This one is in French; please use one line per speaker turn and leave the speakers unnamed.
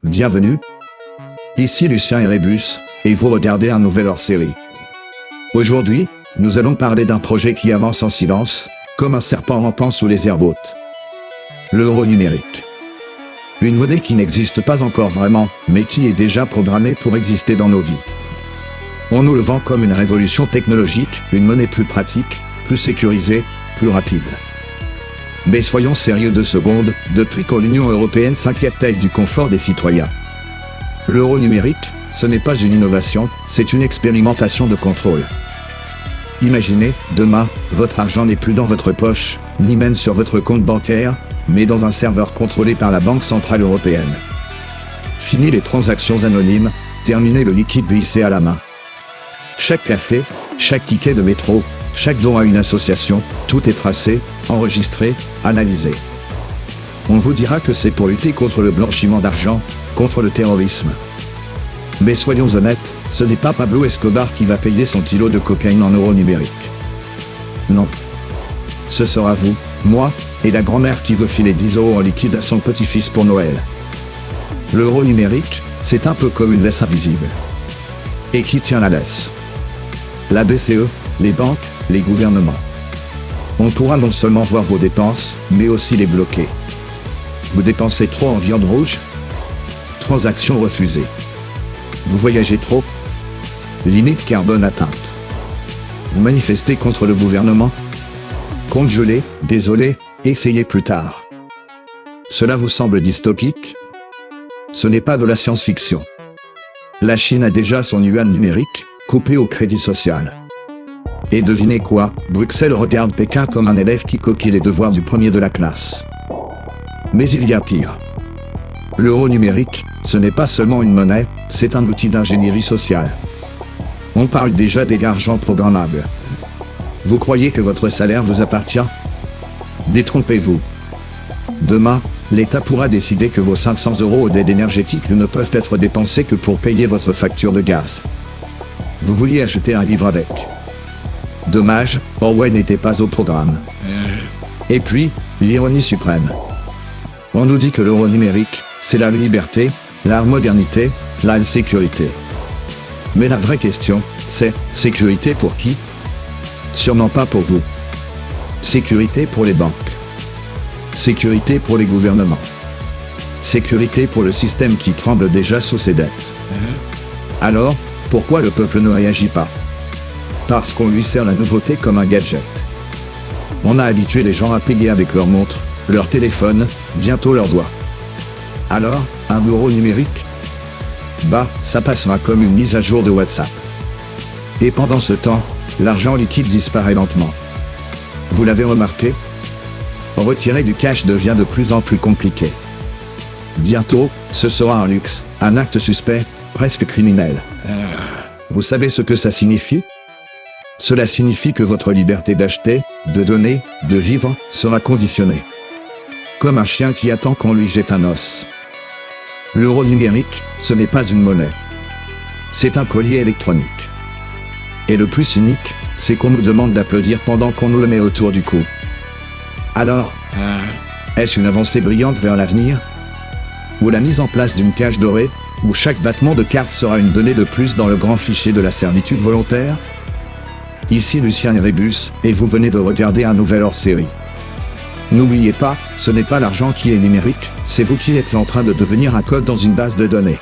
Bienvenue. Ici Lucien Erebus, et vous regardez un nouvel hors-série. Aujourd'hui, nous allons parler d'un projet qui avance en silence, comme un serpent rampant sous les herbes hautes. L'euro numérique. Une monnaie qui n'existe pas encore vraiment, mais qui est déjà programmée pour exister dans nos vies. On nous le vend comme une révolution technologique, une monnaie plus pratique, plus sécurisée, plus rapide. Mais soyons sérieux 2 secondes, depuis quand l'Union européenne s'inquiète-t-elle du confort des citoyens? L'euro numérique, ce n'est pas une innovation, c'est une expérimentation de contrôle. Imaginez, demain, votre argent n'est plus dans votre poche, ni même sur votre compte bancaire, mais dans un serveur contrôlé par la Banque Centrale Européenne. Fini les transactions anonymes, terminez le liquide vissé à la main. Chaque café, chaque ticket de métro, chaque don à une association, tout est tracé, enregistré, analysé. On vous dira que c'est pour lutter contre le blanchiment d'argent, contre le terrorisme. Mais soyons honnêtes, ce n'est pas Pablo Escobar qui va payer son kilo de cocaïne en euros numériques. Non. Ce sera vous, moi, et la grand-mère qui veut filer 10 € en liquide à son petit-fils pour Noël. L'euro numérique, c'est un peu comme une laisse invisible. Et qui tient la laisse? La BCE, les banques, les gouvernements. On pourra non seulement voir vos dépenses, mais aussi les bloquer. Vous dépensez trop en viande rouge? Transaction refusée. Vous voyagez trop? Limite carbone atteinte. Vous manifestez contre le gouvernement? Compte gelé, désolé, essayez plus tard. Cela vous semble dystopique? Ce n'est pas de la science-fiction. La Chine a déjà son yuan numérique, coupé au crédit social. Et devinez quoi, Bruxelles regarde Pékin comme un élève qui copie les devoirs du premier de la classe. Mais il y a pire. L'euro numérique, ce n'est pas seulement une monnaie, c'est un outil d'ingénierie sociale. On parle déjà d'argent programmable. Vous croyez que votre salaire vous appartient? Détrompez-vous. Demain, l'État pourra décider que vos 500 € d'aide énergétique ne peuvent être dépensés que pour payer votre facture de gaz. Vous vouliez acheter un livre avec. Dommage, Orwell n'était pas au programme. Et puis, l'ironie suprême. On nous dit que l'euro numérique, c'est la liberté, la modernité, la sécurité. Mais la vraie question, c'est, sécurité pour qui? Sûrement pas pour vous. Sécurité pour les banques. Sécurité pour les gouvernements. Sécurité pour le système qui tremble déjà sous ses dettes. Alors, pourquoi le peuple ne réagit pas? Parce qu'on lui sert la nouveauté comme un gadget. On a habitué les gens à payer avec leur montre, leur téléphone, bientôt leurs doigts. Alors, un euro numérique? Bah, ça passera comme une mise à jour de WhatsApp. Et pendant ce temps, l'argent liquide disparaît lentement. Vous l'avez remarqué? Retirer du cash devient de plus en plus compliqué. Bientôt, ce sera un luxe, un acte suspect, presque criminel. Vous savez ce que ça signifie? Cela signifie que votre liberté d'acheter, de donner, de vivre, sera conditionnée. Comme un chien qui attend qu'on lui jette un os. L'euro numérique, ce n'est pas une monnaie. C'est un collier électronique. Et le plus cynique, c'est qu'on nous demande d'applaudir pendant qu'on nous le met autour du cou. Alors, est-ce une avancée brillante vers l'avenir? Ou la mise en place d'une cage dorée, où chaque battement de carte sera une donnée de plus dans le grand fichier de la servitude volontaire? Ici Lucien Erebus, et vous venez de regarder un nouvel hors-série. N'oubliez pas, ce n'est pas l'argent qui est numérique, c'est vous qui êtes en train de devenir un code dans une base de données.